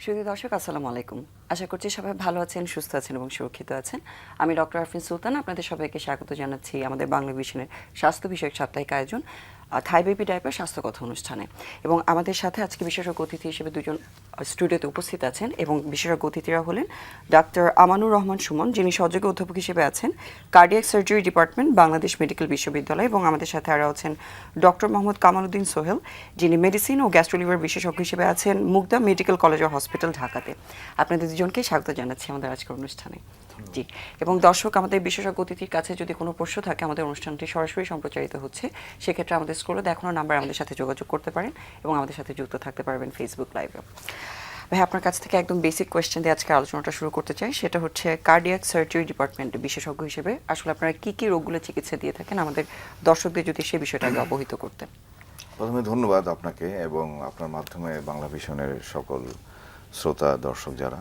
সুধী দর্শক আসসালামু আলাইকুম। আশা করছি সবাই ভালো আছেন, সুস্থ আছেন এবং সুরক্ষিত আছেন। আমি ডক্টর আরফিন সুলতান আপনাদের সবাইকে স্বাগত জানাচ্ছি আমাদের বাংলা ভিশনের স্বাস্থ্য বিষয়ক সাপ্তাহিক আয়োজন থাই বেবি ডাইপার স্বাস্থ্য কথা অনুষ্ঠানে। এবং আমাদের সাথে আজকে বিশেষজ্ঞ অতিথি হিসেবে দুজন স্টুডিওতে উপস্থিত আছেন এবং বিশেষজ্ঞ অতিথিরা হলেন ডাক্তার আমানুর রহমান সুমন, যিনি সহযোগী অধ্যাপক হিসেবে আছেন cardiac surgery department, Bangladesh medical বিশ্ববিদ্যালয়, এবং আমাদের সাথে আরও আছেন ডক্টর মোহাম্মদ কামাল উদ্দিন সোহেল, যিনি মেডিসিন ও গ্যাস্ট্রোলিভার বিশেষজ্ঞ হিসেবে আছেন মুগদা মেডিকেল কলেজ ও হসপিটাল, ঢাকাতে। আপনাদের দুজনকে স্বাগত জানাচ্ছি আমাদের আজকের অনুষ্ঠানে। জি, এবং দর্শক, আমাদের বিশেষজ্ঞ অতিথির কাছে যদি কোনো প্রশ্ন থাকে, আমাদের অনুষ্ঠানটি সরাসরি সম্প্রচারিত হচ্ছে, সেক্ষেত্রে আমাদের স্ক্রলে দেখানো নাম্বার আমাদের সাথে যোগাযোগ করতে পারেন এবং আমাদের সাথে যুক্ত থাকতে পারবেন ফেসবুক লাইভে। ভাই, আপনার কাছ থেকে একদম বেসিক কোয়েশ্চেন দিয়ে আজকে আলোচনাটা শুরু করতে চাই। সেটা হচ্ছে কার্ডিয়াক সার্জারি ডিপার্টমেন্টে বিশেষজ্ঞ হিসেবে আসলে আপনারা কী কী রোগগুলো চিকিৎসা দিয়ে থাকেন, আমাদের দর্শকদের যদি সেই বিষয়টা আগে অবহিত করতেন। প্রথমে ধন্যবাদ আপনাকে এবং আপনার মাধ্যমে বাংলা ভিশনের সকল শ্রোতা দর্শক যারা।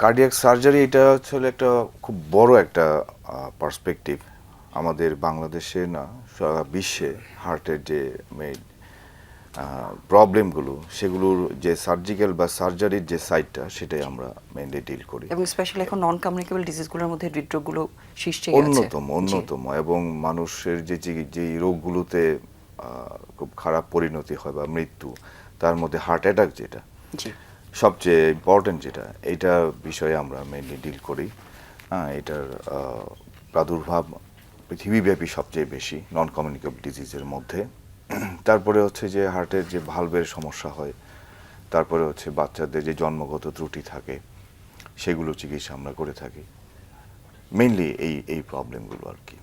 কার্ডিয়াক সার্জারি এটা হচ্ছে একটা খুব বড় একটা পার্সপেক্টিভ। আমাদের বাংলাদেশে না, সারা বিশ্বে হার্টের যে মেইন প্রবলেমগুলো, সেগুলোর যে সার্জিক্যাল বা সার্জারির যে সাইডটা, সেটাই আমরা মেইনলি ডিল করি। এবং স্পেশালি এখন নন কমিউনিকেবল ডিজিজগুলোর মধ্যে হৃদরোগগুলো শীর্ষে অন্যতম এবং মানুষের যে রোগগুলোতে খুব খারাপ পরিণতি হয় বা মৃত্যু, তার মধ্যে হার্ট অ্যাটাক যেটা সবচেয়ে ইম্পর্টেন্ট, যেটা এইটা বিষয়ে আমরা মেইনলি ডিল করি। এটার প্রাদুর্ভাব পৃথিবীব্যাপী সবচেয়ে বেশি নন কমিউনিকেবল ডিজিজের মধ্যে। তারপরে হচ্ছে যে হার্টের যে ভালভের সমস্যা হয়, তারপরে হচ্ছে বাচ্চাদের যে জন্মগত ত্রুটি থাকে, সেগুলো চিকিৎসা আমরা করে থাকি। মেইনলি এই প্রবলেমগুলো আর কি।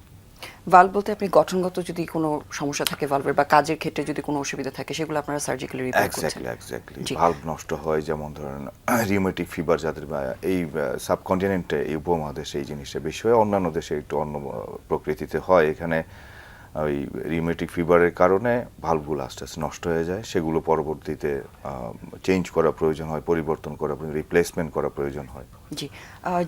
ভালভ বলতে আপনি গঠনগত যদি কোনো সমস্যা থাকে ভালভের বা কাজের ক্ষেত্রে যদি কোনো অসুবিধা থাকে, সেগুলো আপনারা সার্জিক্যালি রিপেয়ার করছেন। এক্স্যাক্টলি ভালভ নষ্ট হয়, যেমন ধরেন রিউমেটিক ফিভার, যাদের এই সাবকন্টিনেন্টে, এই উপমহাদেশে এই জিনিসটা বেশি হয়, অন্যান্য দেশে একটু অন্য প্রকৃতিতে হয়। এখানে ওই রিউমেটিক ফিভারের কারণে ভালভগুলো আস্তে আস্তে নষ্ট হয়ে যায়, সেগুলো পরবর্তীতে চেঞ্জ করা প্রয়োজন হয়, পরিবর্তন করা, রিপ্লেসমেন্ট করা প্রয়োজন হয়। জি,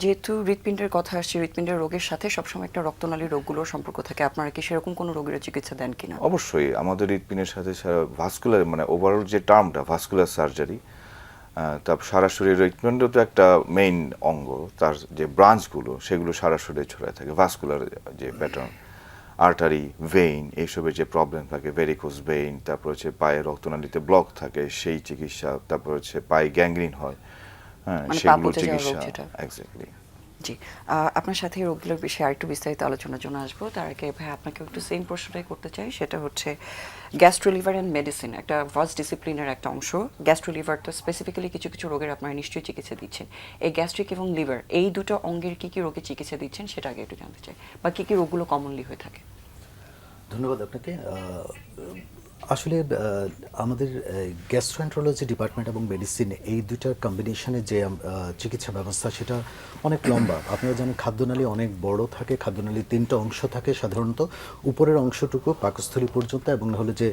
যেহেতু হৃৎপিণ্ডের কথা আসছে, হৃৎপিণ্ডের রোগের সাথে সবসময় একটা রক্তনালীর রোগগুলোর সম্পর্ক থাকে, আপনারা কি সেরকম কোনো রোগের চিকিৎসা দেন কিনা? অবশ্যই আমাদের হৃৎপিণ্ডের সাথে ভাস্কুলার, মানে ওভারঅল যে টার্মটা ভাস্কুলার সার্জারি, তার সারা শরীরের হৃৎপিণ্ড তো একটা মেইন অঙ্গ, তার যে ব্রাঞ্চগুলো সেগুলো সারা শরীরে ছড়ায় থাকে। ভাস্কুলার যে প্যাটার্ন, আর্টারি, ভেইন, এইসবের যে প্রবলেম থাকে, ভেরিকোজ ভেইন, তারপর হচ্ছে পায়ে রক্তনালীতে ব্লক থাকে, সেই চিকিৎসা, তারপর হচ্ছে পায়ে গ্যাংগ্রিন হয়, সেগুলো চিকিৎসা। এক্স্যাক্টলি। জি, আপনার সাথে রোগগুলোর বিষয়ে আরেকটু বিস্তারিত আলোচনার জন্য আসবো। তার আগে ভাই, আপনাকে একটু সেম প্রশ্নটাই করতে চাই। সেটা হচ্ছে গ্যাস্ট্রোলিভার অ্যান্ড মেডিসিন একটা ভাস্ট ডিসিপ্লিনের একটা অংশ। গ্যাস্ট্রোলিভার তো স্পেসিফিক্যালি কিছু কিছু রোগের আপনারা নিশ্চয়ই চিকিৎসা দিচ্ছেন। এই গ্যাস্ট্রিক এবং লিভার, এই দুটো অঙ্গের কী কী রোগের চিকিৎসা দিচ্ছেন সেটা আগে একটু জানতে চাই, বা কী কী রোগগুলো কমনলি হয়ে থাকে। ধন্যবাদ আপনাকে। আসলে আমাদের গ্যাস্ট্রোএন্টারোলজি ডিপার্টমেন্ট এবং মেডিসিন, এই দুটার কম্বিনেশনে যে চিকিৎসা ব্যবস্থা, সেটা অনেক লম্বা। আপনারা জানেন খাদ্যনালী অনেক বড় থাকে। খাদ্যনালীর 3টা অংশ থাকে সাধারণত। উপরের অংশটুকু পাকস্থলী পর্যন্ত, এবং হলো যে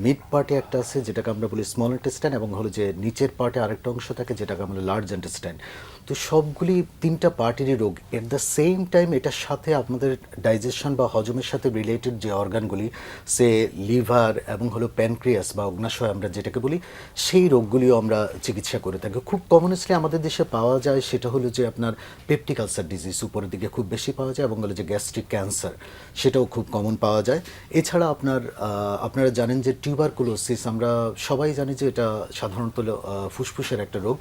মিড পার্টে একটা আছে যেটাকে আমরা বলি স্মল ইন্টেস্টাইন, এবং হলো যে নিচের পার্টে আরেকটা অংশ থাকে যেটাকে আমরা লার্জ ইন্টেস্টাইন। তো সবগুলি 3টা পার্টেরই রোগ। এট দ্য সেম টাইম এটার সাথে আমাদের ডাইজেশন বা হজমের সাথে রিলেটেড যে অর্গানগুলি, সে লিভার এবং হলো প্যানক্রিয়াস বা অগ্নাশয় আমরা যেটাকে বলি, সেই রোগগুলিও আমরা চিকিৎসা করে থাকি। খুব কমনলি আমাদের দেশে পাওয়া যায় সেটা হলো যে আপনার পেপটিক আলসার ডিজিজ উপরের দিকে খুব বেশি পাওয়া যায়, এবং হলো যে গ্যাস্ট্রিক ক্যান্সার, সেটাও খুব কমন পাওয়া যায়। এছাড়া আপনারা জানেন যে টিউবারকুলোসিস, আমরা সবাই জানি যে এটা সাধারণত ফুসফুসের একটা রোগ,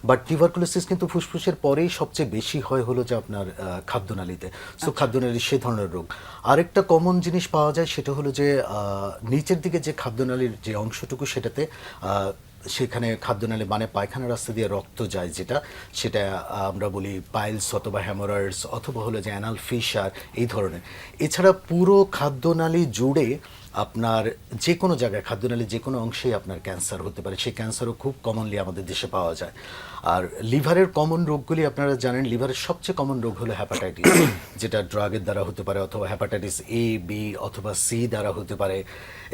বাট টিউবারকুলোসিস কিন্তু ফুসফুসের পরেই সবচেয়ে বেশি হয় হলো যে আপনার খাদ্যনালীতে। সো খাদ্যনালীর সে ধরনের রোগ। আরেকটা কমন জিনিস পাওয়া যায় সেটা হলো যে নিচের দিকে যে খাদ্যনালীর যে অংশটুকু, সেখানে খাদ্যনালী মানে পায়খানা রাস্তা দিয়ে রক্ত যায়, সেটা আমরা বলি পাইলস অথবা হ্যামোরয়েডস অথবা হলো যে অ্যানাল ফিশার, এই ধরনের। এছাড়া পুরো খাদ্যনালী জুড়ে আপনার যে কোনো জায়গায়, খাদ্যনালীর যে কোনো অংশেই আপনার ক্যান্সার হতে পারে। সেই ক্যান্সারও খুব কমনলি আমাদের দেশে পাওয়া যায়। আর লিভারের কমন রোগগুলি আপনারা জানেন, লিভারের সবচেয়ে কমন রোগ হলো হ্যাপাটাইটিস, যেটা ড্রাগের দ্বারা হতে পারে, অথবা হ্যাপাটাইটিস এ, বি অথবা সি দ্বারা হতে পারে।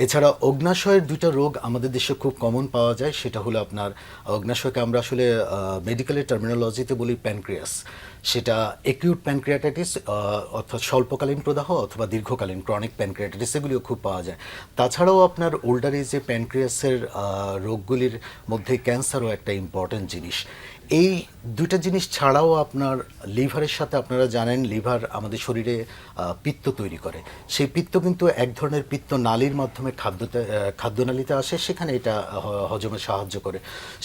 এছাড়া অগ্নাশয়ের 2টা রোগ আমাদের দেশে খুব কমন পাওয়া যায়। সেটা হলো আপনার অগ্নাশয়কে আমরা আসলে মেডিকেলের টার্মিনোলজিতে বলি প্যানক্রিয়াস। সেটা একিউট প্যানক্রিয়াটাইটিস অর্থাৎ স্বল্পকালীন প্রদাহ অথবা দীর্ঘকালীন ক্রনিক প্যানক্রিয়াটাইটিস এগুলিও খুব পাওয়া যায়। তাছাড়াও আপনার ওল্ডার এজে প্যানক্রিয়াসের রোগগুলির মধ্যে ক্যান্সারও একটা ইম্পর্ট্যান্ট জিনিস। এই দুইটা জিনিস ছাড়াও আপনার লিভারের সাথে, আপনারা জানেন লিভার আমাদের শরীরে পিত্ত তৈরি করে। সেই পিত্ত কিন্তু এক ধরনের পিত্ত নালীর মাধ্যমে খাদ্যনালীতে আসে, সেখানে এটা হজমে সাহায্য করে।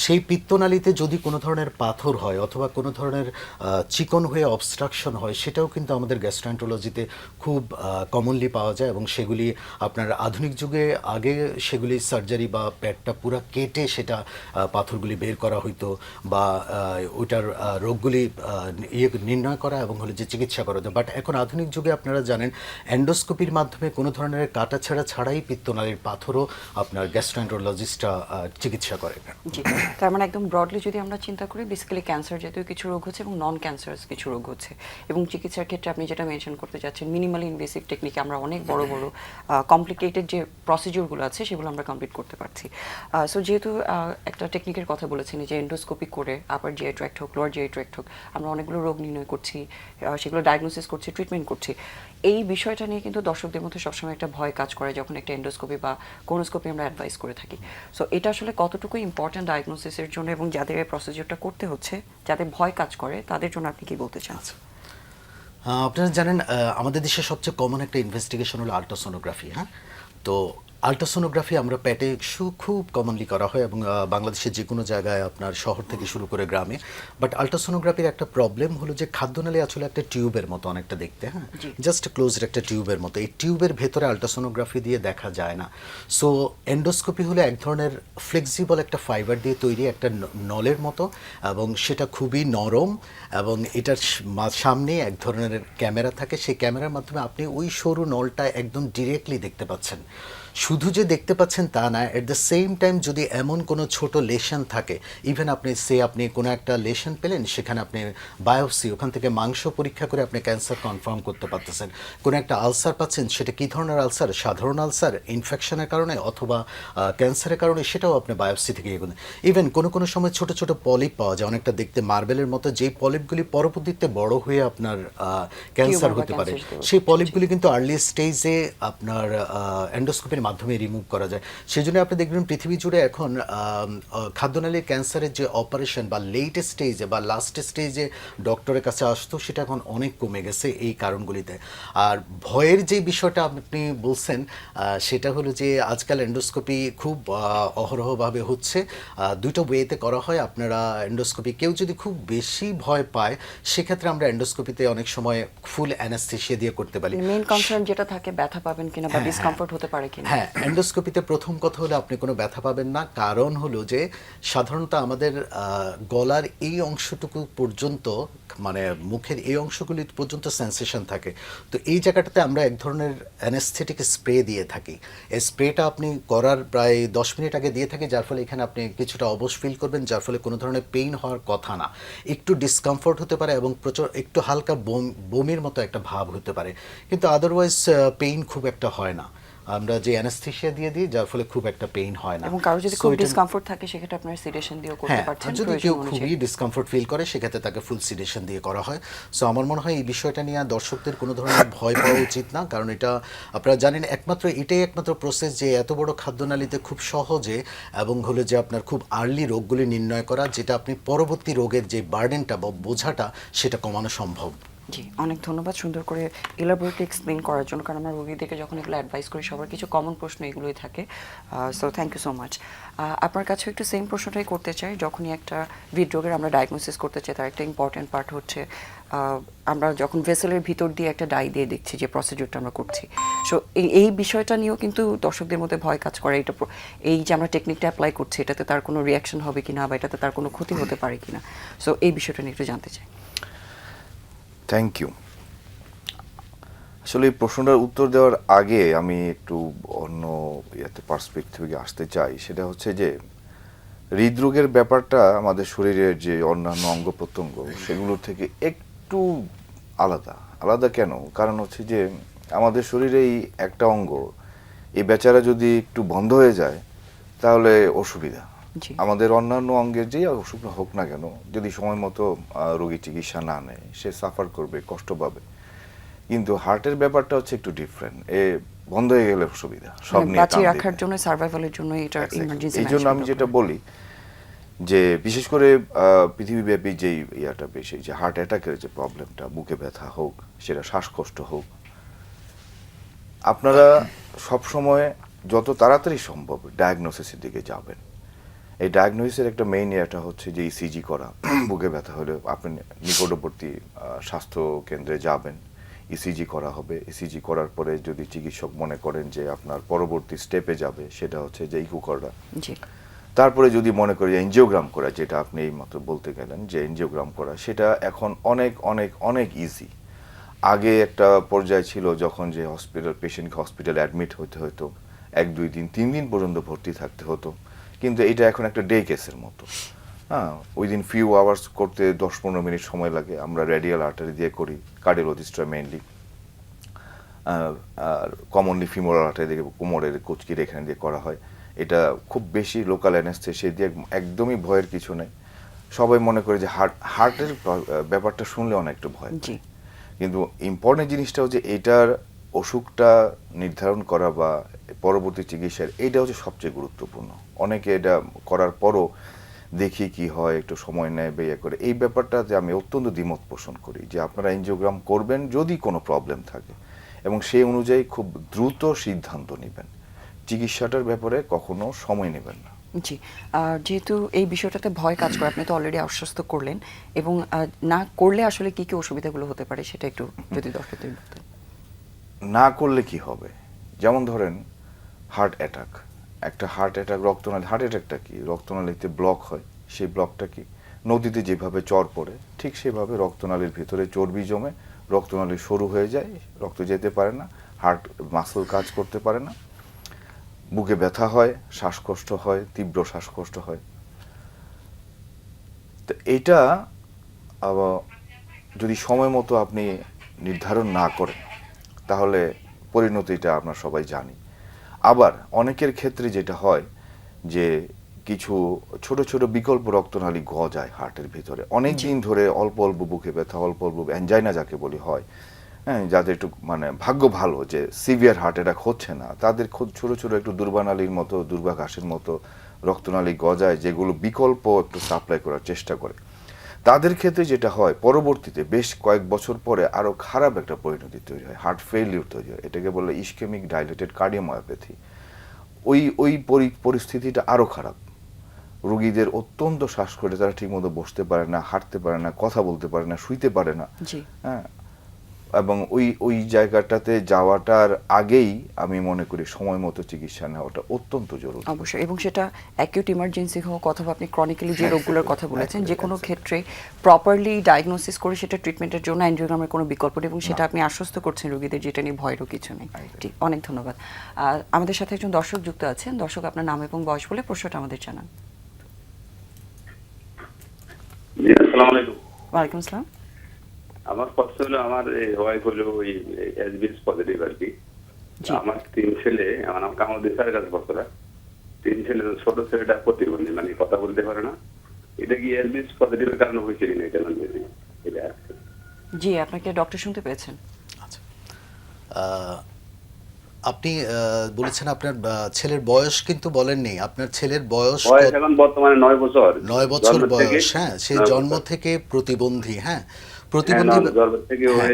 সেই পিত্তনালীতে যদি কোনো ধরনের পাথর হয় অথবা কোনো ধরনের চিকন হয়ে অবস্ট্রাকশন হয়, সেটাও কিন্তু আমাদের গ্যাস্ট্রোএন্টারোলজিতে খুব কমনলি পাওয়া যায় এবং সেগুলি আপনার আধুনিক যুগে আগে সেগুলি সার্জারি বা পেটটা পুরো কেটে সেটা পাথরগুলি বের করা হইতো বা ওইটার রোগগুলি নির্ণয় করা এবং হলে যে চিকিৎসা করা হতো। বাট এখন আধুনিক যুগে আপনারা জানেন এন্ডোস্কোপির মাধ্যমে কোনো ধরনের কাটাছেঁড়া ছাড়াই পিত্তনালীর পাথরও আপনার গ্যাস্ট্রোএন্টারোলজিস্টরা চিকিৎসা করে। জি, তার মানে একদম ব্রডলি যদি আমরা চিন্তা করি, বেসিক্যালি ক্যান্সার জাতীয় কিছু রোগ হচ্ছে এবং নন ক্যান্সারাস কিছু রোগ হচ্ছে, এবং চিকিৎসার ক্ষেত্রে আপনি যেটা মেনশন করতে যাচ্ছেন মিনিমালি ইনভেসিভ টেকনিকে আমরা অনেক বড় বড় কমপ্লিকেটেড যে প্রসিডিউরগুলো আছে সেগুলো আমরা কমপ্লিট করতে পারছি। সো যেহেতু একটা টেকনিকের কথা বলেছেন যে এন্ডোস্কোপি করে আপার জিআই ট্র্যাক্ট হোক, লোয়ার জিআই ট্র্যাক্ট হোক, আমরা অনেকগুলো রোগ নির্ণয় করছি, সেগুলো ডায়াগনোসিস করছি, ট্রিটমেন্ট করছি। এই বিষয়টা নিয়ে কিন্তু দর্শকদের মধ্যে সবসময় একটা ভয় কাজ করে যখন একটা এন্ডোস্কোপি বা কোনোস্কোপি আমরা অ্যাডভাইস করে থাকি। সো এটা আসলে কতটুকু ইম্পর্ট্যান্ট ডায়াগনোসিসের জন্য, এবং যাদের এই প্রসিডিউরটা করতে হচ্ছে, যাদের ভয় কাজ করে, তাদের জন্য আপনি কি বলতে চান? আপনারা জানেন আমাদের দেশে সবচেয়ে কমন একটা ইনভেস্টিগেশন হলো আল্ট্রাসোনোগ্রাফি। হ্যাঁ, তো আল্ট্রাসোনোগ্রাফি আমরা পেটে খুব কমনলি করা হয় এবং বাংলাদেশের যে কোনো জায়গায় আপনার শহর থেকে শুরু করে গ্রামে। বাট আল্ট্রাসোনোগ্রাফির একটা প্রবলেম হলো যে খাদ্যনালী আসলে একটা টিউবের মতো অনেকটা দেখতে, হ্যাঁ, জাস্ট ক্লোজড একটা টিউবের মতো। এই টিউবের ভেতরে আল্ট্রাসোনোগ্রাফি দিয়ে দেখা যায় না। সো এন্ডোস্কোপি হলো এক ধরনের ফ্লেক্সিবল একটা ফাইবার দিয়ে তৈরি একটা নলের মতো, এবং সেটা খুবই নরম, এবং এটার সামনে এক ধরনের ক্যামেরা থাকে। সেই ক্যামেরার মাধ্যমে আপনি ওই সরু নলটা একদম ডিরেক্টলি দেখতে পাচ্ছেন। শুধু যে দেখতে পাচ্ছেন তা না, এট দ্য সেম টাইম যদি এমন কোনো ছোট লেশন থাকে, ইভেন আপনি কোনো একটা লেশন পেলেন, সেখানে আপনি বায়োপসি, ওখান থেকে মাংস পরীক্ষা করে আপনি ক্যান্সার কনফার্ম করতে পারতেছেন। কোনো একটা আলসার পাচ্ছেন, সেটা কী ধরনের আলসার, সাধারণ আলসার ইনফেকশনের কারণে অথবা ক্যান্সারের কারণে, সেটাও আপনি বায়োপসি থেকে এগোন। ইভেন কোনো সময় ছোট ছোট পলিপ পাওয়া যায়, অনেকটা দেখতে মার্বেলের মতো, যেই পলিপগুলি পরবর্তীতে বড় হয়ে আপনার ক্যান্সার হতে পারে। সেই পলিপগুলি কিন্তু আর্লি স্টেজে আপনার এন্ডোস্কোপির মাধ্যমে রিমুভ করা যায়। সেই জন্য আপনি দেখবেন পৃথিবী জুড়ে এখন খাদ্যনালীর ক্যান্সারের যে অপারেশন বা লেট স্টেজে বা লাস্ট স্টেজে ডক্টরের কাছে আসতো, সেটা এখন অনেক কমে গেছে এই কারণগুলিতে। আর ভয়ের যে বিষয়টা আপনি বলছেন, সেটা হলো যে আজকাল এন্ডোস্কোপি খুব অহরহভাবে হচ্ছে। দুটো ওয়েতে করা হয়। আপনারা এন্ডোস্কোপি কেউ যদি খুব বেশি ভয় পায়, সেক্ষেত্রে আমরা এন্ডোস্কোপিতে অনেক সময় ফুল অ্যানাস্থেসিয়া দিয়ে করতে পারি। মেইন কনসার্ন যেটা থাকে ব্যথা পাবেন কিনা বা ডিসকমফর্ট হতে পারে কিনা। হ্যাঁ, এন্ডোস্কোপিতে প্রথম কথা হলো আপনি কোনো ব্যথা পাবেন না। কারণ হলো যে সাধারণত আমাদের গলার এই অংশটুকু পর্যন্ত, মানে মুখের এই অংশগুলি পর্যন্ত সেন্সেশন থাকে। তো এই জায়গাটাতে আমরা এক ধরনের অ্যানেস্থেটিক স্প্রে দিয়ে থাকি। এই স্প্রেটা আপনি করার প্রায় 10 মিনিট আগে দিয়ে থাকি, যার ফলে এখানে আপনি কিছুটা অবশ ফিল করবেন, যার ফলে কোনো ধরনের পেইন হওয়ার কথা না। একটু ডিসকমফোর্ট হতে পারে এবং প্রচুর একটু হালকা বমির মতো একটা ভাব হতে পারে, কিন্তু আদারওয়াইজ পেইন খুব একটা হয় না। আমরা যে অ্যানেস্থেসিয়া দিয়ে দিই, যার ফলে খুব একটা পেইন হয় না। এবং কারো যদি খুব ডিসকমফর্ট থাকে, সেক্ষেত্রে আপনারা সিডেশন দিয়েও করতে পারছেন। যদি কেউ খুবই ডিসকমফর্ট ফিল করে, সেক্ষেত্রে তাকে ফুল সিডেশন দিয়ে করা হয়। সো আমার মনে হয় এই বিষয়টা নিয়ে দর্শকদের কোনো ধরনের ভয় পাওয়া উচিত না, কারণ এটা আপনারা জানেন এটাই একমাত্র প্রসেস যে এত বড় খাদ্যনালীতে খুব সহজে এবং হলো যে আপনার খুব আর্লি রোগগুলি নির্ণয় করা, যেটা আপনি পরবর্তী রোগের যে বার্ডেনটা বা বোঝাটা, সেটা কমানো সম্ভব। জি, অনেক ধন্যবাদ সুন্দর করে এলাবোরেটলি এক্সপ্লেইন করার জন্য, কারণ আমরা রোগীদেরকে যখন এগুলো অ্যাডভাইস করি, সবার কিছু কমন প্রশ্ন এগুলোই থাকে। So thank you so much. আপনার কাছে একটু সেম প্রশ্নটাই করতে চাই। যখনই একটা হৃদরোগের আমরা ডায়াগনোসিস করতে চাই, তার একটা ইম্পর্টেন্ট পার্ট হচ্ছে আমরা যখন ভেসেলের ভিতর দিয়ে একটা ডাই দিয়ে দেখছি যে প্রসিডিউরটা আমরা করছি। সো এই বিষয়টা নিয়েও কিন্তু দর্শকদের মধ্যে ভয় কাজ করে। এই যে আমরা টেকনিকটা অ্যাপ্লাই করছি, এটাতে তার কোনো রিয়াকশন হবে কিনা বা এটাতে তার কোনো ক্ষতি হতে পারে কিনা। সো এই বিষয়টা নিয়ে একটু জানতে চাই। Thank you. আসলে এই প্রশ্নটার উত্তর দেওয়ার আগে আমি একটু অন্য পার্সপেক্টিভে আসতে চাই। সেটা হচ্ছে যে হৃদরোগের ব্যাপারটা আমাদের শরীরের যে অন্যান্য অঙ্গ প্রত্যঙ্গ সেগুলোর থেকে একটু আলাদা কেন? কারণ হচ্ছে যে আমাদের শরীরেই একটা অঙ্গ, এই বেচারা যদি একটু বন্ধ হয়ে যায় তাহলে অসুবিধা। জি। আমাদের অন্যান্য অঙ্গের যেই অসুখ হোক না কেন, যদি সময় মতো রোগী চিকিৎসা না নেয়, সে সাফার করবে, কষ্ট পাবে। কিন্তু হার্টের ব্যাপারটা হচ্ছে একটু ডিফারেন্ট। বন্ধ হয়ে গেলে অসুবিধা, সব নিয়ে বাঁচিয়ে টান রাখার দিবে। জন্য, সার্ভাইভালের জন্য এটা Exactly. ইমার্জেন্সি এই জন্য আমি যেটা বলি যে বিশেষ করে পৃথিবীব্যাপী যেই ইয়াটা বেশি, যে হার্ট অ্যাটাকের যে প্রবলেমটা, বুকে ব্যথা হোক, সেটা শ্বাসকষ্ট হোক, আপনারা সব সময় যত তাড়াতাড়ি সম্ভব ডায়াগনোসিসের দিকে যাবেন। এই ডায়াগনোসিসের একটা মেইন ইয়েটা হচ্ছে যে ইসিজি করা। বুকে ব্যথা হলে আপনি নিকটবর্তী স্বাস্থ্য কেন্দ্রে যাবেন, ইসিজি করা হবে। ইসিজি করার পরে যদি চিকিৎসক মনে করেন যে আপনার পরবর্তী স্টেপে যাবে, সেটা হচ্ছে যে ইকো করা। জি। তারপরে যদি মনে করি এনজিওগ্রাম করা, যেটা আপনি এইমাত্র বলতে গেলেন যে এনজিওগ্রাম করা, সেটা এখন অনেক অনেক অনেক ইজি। আগে একটা পর্যায়ে ছিল যখন যে পেশেন্টকে হসপিটালে অ্যাডমিট হতে হতো, 1 2 3 পর্যন্ত ভর্তি থাকতে হতো। কিন্তু এটা এখন একটা ডে কেসের মতো। হ্যাঁ, উইদিন ফিউ আওয়ার্স করতে 10-15 মিনিট সময় লাগে। আমরা রেডিয়াল আর্টারি দিয়ে করি, কার্ডিওলজিস্টরা মেইনলি, আর কমনলি ফিমোরাল আর্টারি দিয়ে, কোমরের কুচকির এখানে দিয়ে করা হয়। এটা খুব বেশি লোকাল অ্যানেস্থেসিয়া দিয়ে, একদমই ভয়ের কিছু নেই। সবাই মনে করে যে হার্টের ব্যাপারটা শুনলে অনেকটা ভয় পায়। জি। কিন্তু ইম্পর্টেন্ট জিনিসটা হচ্ছে এটার অসুখটা নির্ধারণ করা বা পরবর্তী চিকিৎসার, এইটা হচ্ছে সবচেয়ে গুরুত্বপূর্ণ। অনেকে এটা করার পরও দেখি কি হয়, একটু সময় নেয় বা ইয়ে করে। এই ব্যাপারটাতে আমি অত্যন্ত দ্বিমত পোষণ করি যে আপনারা এনজিওগ্রাম করবেন যদি কোনো প্রবলেম থাকে, এবং সেই অনুযায়ী খুব দ্রুত সিদ্ধান্ত নেবেন। চিকিৎসাটার ব্যাপারে কখনো সময় নেবেন না। জি। আর যেহেতু এই বিষয়টাতে ভয় কাজ করে, আপনি তো অলরেডি আশ্বস্ত করলেন, এবং না করলে আসলে কি কি অসুবিধাগুলো হতে পারে সেটা একটু যদি দর্শকদের বলতেন। না করলে কি হবে, যেমন ধরেন হার্ট অ্যাটাক। একটা হার্ট অ্যাটাক, রক্তনালী, হার্ট অ্যাটাকটা কি, রক্তনালীতে ব্লক হয়। সেই ব্লকটা কি, নদীতে যেভাবে চর পড়ে, ঠিক সেভাবে রক্তনালীর ভিতরে চর্বি জমে রক্তনালী সরু হয়ে যায়, রক্ত যেতে পারে না, হার্ট মাসল কাজ করতে পারে না, বুকে ব্যথা হয়, শ্বাসকষ্ট হয়, তীব্র শ্বাসকষ্ট হয়। তো এটা যদি সময় মতো আপনি নির্ধারণ না করেন, তাহলে পরিণতিটা আমরা সবাই জানি। আবার অনেকের ক্ষেত্রে যেটা হয় যে কিছু ছোট ছোট বিকল্প রক্তনালী গজায় হার্টের ভিতরে, অনেক দিন ধরে অল্প অল্প বুকে ব্যথা, অল্প অল্প অ্যানজাইনা যাকে বলি হয়। হ্যাঁ, যাদের একটু মানে ভাগ্য ভালো যে সিভিয়ার হার্ট অ্যাটাক হচ্ছে না, তাদের খুব ছোট ছোট একটু দুর্বানালীর মতো, দুর্বাঘাসের মতো রক্তনালী গজায়, যেগুলো বিকল্প একটু সাপ্লাই করার চেষ্টা করে। তাদের ক্ষেত্রে যেটা হয়, পরবর্তীতে বেশ কয়েক বছর পরে আরো খারাপ একটা পরিণতি তৈরি হয়, হার্ট ফেইলিউর তৈরি হয়। এটাকে বলে ইসকেমিক ডাইলেটেড কার্ডিওমায়োপ্যাথি। ওই পরিস্থিতিটা আরো খারাপ। রোগীদের অত্যন্ত শ্বাসকষ্টে, তারা ঠিকমতো বসতে পারে না, হাঁটতে পারে না, কথা বলতে পারে না, শুইতে পারে না। হ্যাঁ, এবং ওই জায়গাটাতে যাওয়াটার আগেই আমি মনে করি সময় মতো চিকিৎসা নেওয়াটা অত্যন্ত জরুরি। অবশ্যই, এবং সেটা অ্যাকিউট ইমার্জেন্সি হোক অথবা আপনি ক্রনিক্যালি যে রোগগুলোর কথা বলেছেন, যে কোনো ক্ষেত্রে প্রপারলি ডায়াগনোসিস করে সেটা ট্রিটমেন্টের জন্য এনজিওগ্রামের কোনো বিকল্প নেই, এবং সেটা আপনি আশ্বস্ত করছেন রোগীদের, যেটা নিয়ে ভয়েরও কিছু নেই। ঠিক, অনেক ধন্যবাদ। আমাদের সাথে একজন দর্শক যুক্ত আছেন। দর্শক, আপনার নাম এবং বয়স বলে প্রশ্নটা আমাদের জানান। জি, আসসালামু আলাইকুম। ওয়ালাইকুম আসসালাম। আমার কথা হলো, আমার ওয়াইফ হলো ওই এসবিএস পজিটিভ আর কি। জি। আমার 3 ছেলে, আমার নাম কামালউদ্দিন স্যারের কাছে পড়া। 3 ছেলে, ছোট ছেলেটা প্রতিবন্ধী, মানে কথা বলতে পারে না। এটা কি এসবিএস পজিটিভের কারণে হয়েছে কিনা এটা জানতে চাই। এটা জি, আপনাকে ডক্টর শুনতে পেয়েছেন। আচ্ছা, আপনি বলেছেন আপনার ছেলের বয়স কিন্তু বলেননি। আপনার ছেলের বয়স এখন বর্তমানে 9 বছর। 9 বছর বয়স। হ্যাঁ, সে জন্ম থেকে প্রতিবন্ধী। হ্যাঁ, প্রতিবন্ধী জন্ম থেকে ওই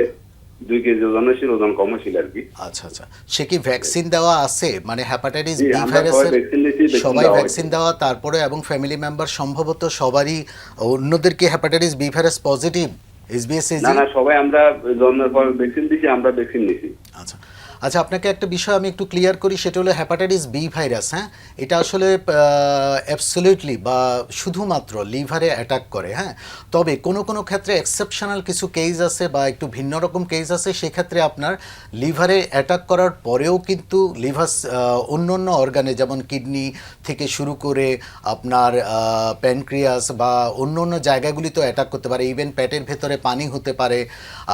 2 কেজি ওজন ছিল, ওজন কম ছিল আর কি। আচ্ছা আচ্ছা, সে কি ভ্যাকসিন দেওয়া আছে, মানে হেপাটাইটিস জি, বি আমরা ভাইরাসের? সবাই ভ্যাকসিন দিয়েছি, সবাই দেওয়া ভ্যাকসিন দেওয়া, তারপরে এবং ফ্যামিলি মেম্বার সম্ভবত সবারই, অন্যদের কি হেপাটাইটিস বি ভাইরাস পজিটিভ এসবিএসএজি? না, সবাই আমরা জন্মের পর ভ্যাকসিন দিয়েছি, আমরা ভ্যাকসিন নিয়েছি। আচ্ছা আচ্ছা, আপনাকে একটা বিষয় আমি একটু ক্লিয়ার করি, সেটা হলো হেপাটাইটিস বি ভাইরাস। হ্যাঁ, এটা আসলে অ্যাবসলিউটলি বা শুধুমাত্র লিভারে অ্যাটাক করে। হ্যাঁ, তবে কোনো কোনো ক্ষেত্রে এক্সেপশনাল কিছু কেস আছে বা একটু ভিন্ন রকম কেস আছে, সেক্ষেত্রে আপনার লিভারে অ্যাটাক করার পরেও কিন্তু লিভার অন্য অন্য অর্গানে, যেমন কিডনি থেকে শুরু করে আপনার প্যানক্রিয়াস বা অন্য অন্য জায়গাগুলিতেও অ্যাটাক করতে পারে। ইভেন পেটের ভেতরে পানি হতে পারে।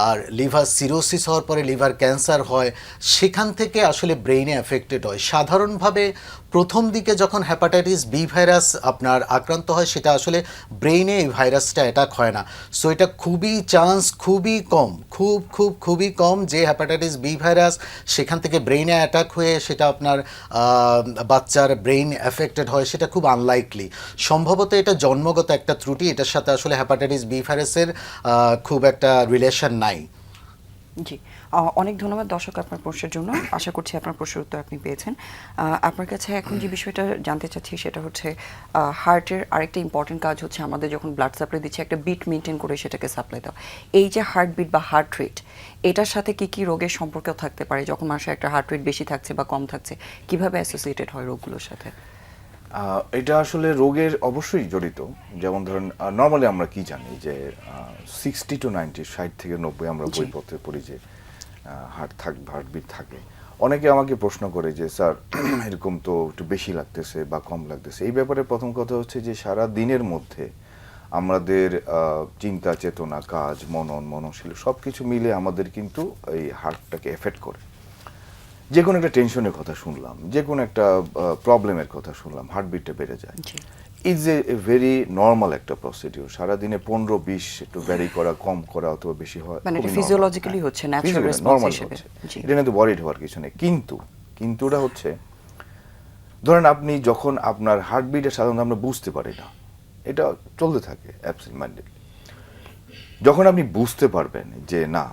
আর লিভার সিরোসিস হওয়ার পরে লিভার ক্যান্সার হয়। সেখান থেকে আসলে ব্রেইনে অ্যাফেক্টেড হয়। সাধারণভাবে প্রথম দিকে যখন হেপাটাইটিস বি ভাইরাস আপনার আক্রান্ত হয় সেটা আসলে ব্রেইনে এই ভাইরাসটা অ্যাটাক হয় না। সো এটা চান্স খুবই কম, খুবই কম যে হেপাটাইটিস বি ভাইরাস সেখান থেকে ব্রেইনে অ্যাটাক হয়ে সেটা আপনার বাচ্চার ব্রেইন অ্যাফেক্টেড হয়, সেটা খুব আনলাইকলি। সম্ভবত এটা জন্মগত একটা ত্রুটি, এটার সাথে আসলে হেপাটাইটিস বি ভাইরাসের খুব একটা রিলেশন নাই। জি, অনেক ধন্যবাদ দর্শক আপনার প্রশ্নের জন্য। আশা করছি আপনার প্রশ্নের উত্তর আপনি পেয়েছেন। আপনার কাছে এখন যে বিষয়টা জানতে চাচ্ছি সেটা হচ্ছে হার্টের আরেকটা ইম্পর্টেন্ট কাজ হচ্ছে আমাদের যখন ব্লাড সাপ্লাই দিচ্ছে একটা বিট মেনটেন করে সেটাকে সাপ্লাই দেওয়া। এই যে হার্টবিট বা হার্ট রেট, এটার সাথে কি কি রোগের সম্পর্ক থাকতে পারে? যখন মানুষের একটা হার্ট রেট বেশি থাকছে বা কম থাকছে, কিভাবে অ্যাসোসিয়েটেড হয় রোগগুলোর সাথে? এটা আসলে রোগের অবশ্যই জড়িত। যেমন ধরেন নর্মালি আমরা কি জানি যে 60 to 90, 60 থেকে 90 আমরা বইপত্রে পড়ি যে হার্টবিট থাকে। অনেকে আমাকে প্রশ্ন করে যে স্যার এরকম তো একটু বেশি লাগতেছে বা কম লাগতেছে। এই ব্যাপারে প্রথম কথা হচ্ছে যে সারা দিনের মধ্যে আমাদের চিন্তা চেতনা, কাজ, মননশীল সব কিছু মিলে আমাদের কিন্তু এই হার্টটাকে এফেক্ট করে। যে কোনো একটা টেনশনের কথা শুনলাম, যে কোনো একটা প্রবলেমের কথা শুনলাম, হার্টবিটটা বেড়ে যায়। ইটস এ ভেরি নর্মাল একটা প্রসিডিউর। সারাদিনে 15-20 একটু ভ্যারি করা, কম করা অথবা বেশি হয়, মানে এটা ফিজিওলজিক্যালি হচ্ছে, ন্যাচারাল রেসপন্স হিসেবে। এটা নিয়ে তো ওয়ারিড হওয়ার কিছু নেই। কিন্তুটা হচ্ছে ধরেন আপনি যখন আপনার হার্টবিটের সাধারণত আমরা বুঝতে পারি না, এটা চলতে থাকে অ্যাবসেন্ট মাইন্ডেডলি। যখন আপনি বুঝতে পারবেন যে না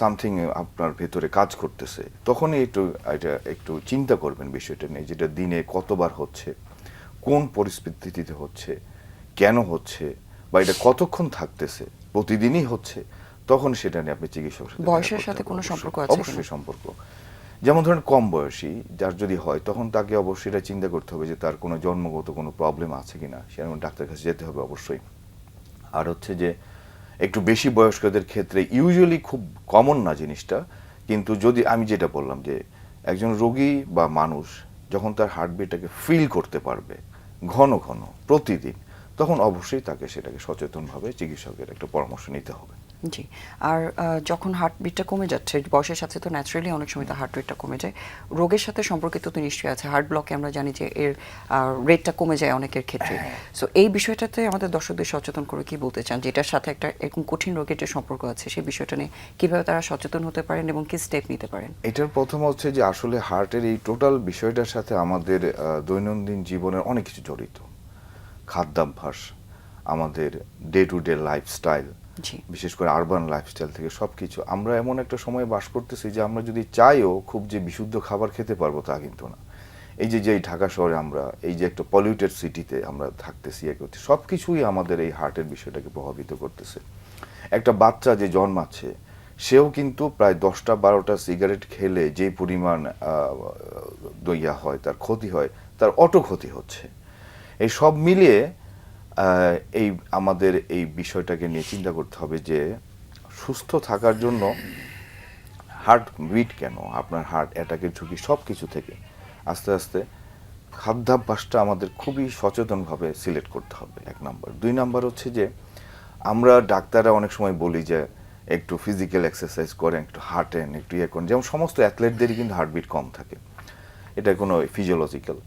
সামথিং আপনার ভেতরে কাজ করতেছে, তখনই এটা একটু চিন্তা করবেন বিষয়টা নিয়ে, যেটা দিনে কতবার হচ্ছে, কোন পরিস্থিতিতে হচ্ছে, কেন হচ্ছে, বা এটা কতক্ষণ থাকতেছে, প্রতিদিনই হচ্ছে, তখন সেটা নিয়ে আপনি চিকিৎসকের সাথে বয়সের সাথে কোনো সম্পর্ক আছে? অবশ্যই সম্পর্ক। যেমন ধরেন কম বয়সী যার যদি হয়, তখন তাকে অবশ্যই এটা চিন্তা করতে হবে যে তার কোনো জন্মগত কোনো প্রবলেম আছে কিনা, সেরকম ডাক্তারের কাছে যেতে হবে অবশ্যই। আর হচ্ছে যে একটু বেশি বয়স্কদের ক্ষেত্রে ইউজুয়ালি খুব কমন না জিনিসটা, কিন্তু যদি আমি যেটা বললাম যে একজন রোগী বা মানুষ যখন তার হার্টবিটটাকে ফিল করতে পারবে ঘন ঘন প্রতিদিন, তখন অবশ্যই তাকে সেটাকে সচেতনভাবে চিকিৎসকের একটা পরামর্শ নিতে হবে। জি, আর যখন হার্টবিটটা কমে যাচ্ছে বয়সের সাথে, তো ন্যাচারালি অনেক সময় তো হার্ট রেটটা কমে যায়। রোগের সাথে সম্পর্কিত তো নিশ্চয়ই আছে। হার্ট ব্লকে আমরা জানি যে এর রেটটা কমে যায় অনেকের ক্ষেত্রে। সো এই বিষয়টাতে আমাদের দর্শকদের সচেতন করে কি বলতে চান, যেটার সাথে একটা এরকম কঠিন রোগের যে সম্পর্ক আছে সেই বিষয়টা নিয়ে কিভাবে তারা সচেতন হতে পারেন এবং কি স্টেপ নিতে পারেন? এটার প্রথম হচ্ছে যে আসলে হার্টের এই টোটাল বিষয়টার সাথে আমাদের দৈনন্দিন জীবনের অনেক কিছু জড়িত। খাদ্যাভ্যাস, আমাদের ডে টু ডে লাইফস্টাইল, বিশেষ করে আরবান লাইফস্টাইল থেকে সবকিছু। আমরা এমন একটা সময় বাস করতেছি যে আমরা যদি চাইও খুব যে বিশুদ্ধ খাবার খেতে পারবো তা কিন্তু না। এই যে ঢাকা শহরে আমরা এই যে একটা পলিউটেড সিটিতে আমরা থাকতেছি, সব কিছুই আমাদের এই হার্টের বিষয়টাকে প্রভাবিত করতেছে। একটা বাচ্চা যে জন্মাচ্ছে সেও কিন্তু প্রায় 10টা-12টা সিগারেট খেলে যে পরিমাণ দইয়া হয়, তার ক্ষতি হয়, তার অটো ক্ষতি হচ্ছে। এই সব মিলিয়ে এই আমাদের এই বিষয়টাকে নিয়ে চিন্তা করতে হবে যে সুস্থ থাকার জন্য হার্ট বিট কেন, আপনার হার্ট অ্যাটাকের ঝুঁকি সব কিছু থেকে আস্তে আস্তে খাদ্যাভ্যাসটা আমাদের খুবই সচেতনভাবে সিলেক্ট করতে হবে, 1 নাম্বার। 2 নাম্বার হচ্ছে যে আমরা ডাক্তাররা অনেক সময় বলি যে একটু ফিজিক্যাল এক্সারসাইজ করেন, একটু হাঁটেন, একটু করেন। যেমন সমস্ত অ্যাথলেটদেরই কিন্তু হার্টবিট কম থাকে, এটা কোনো ফিজিওলজিক্যাল।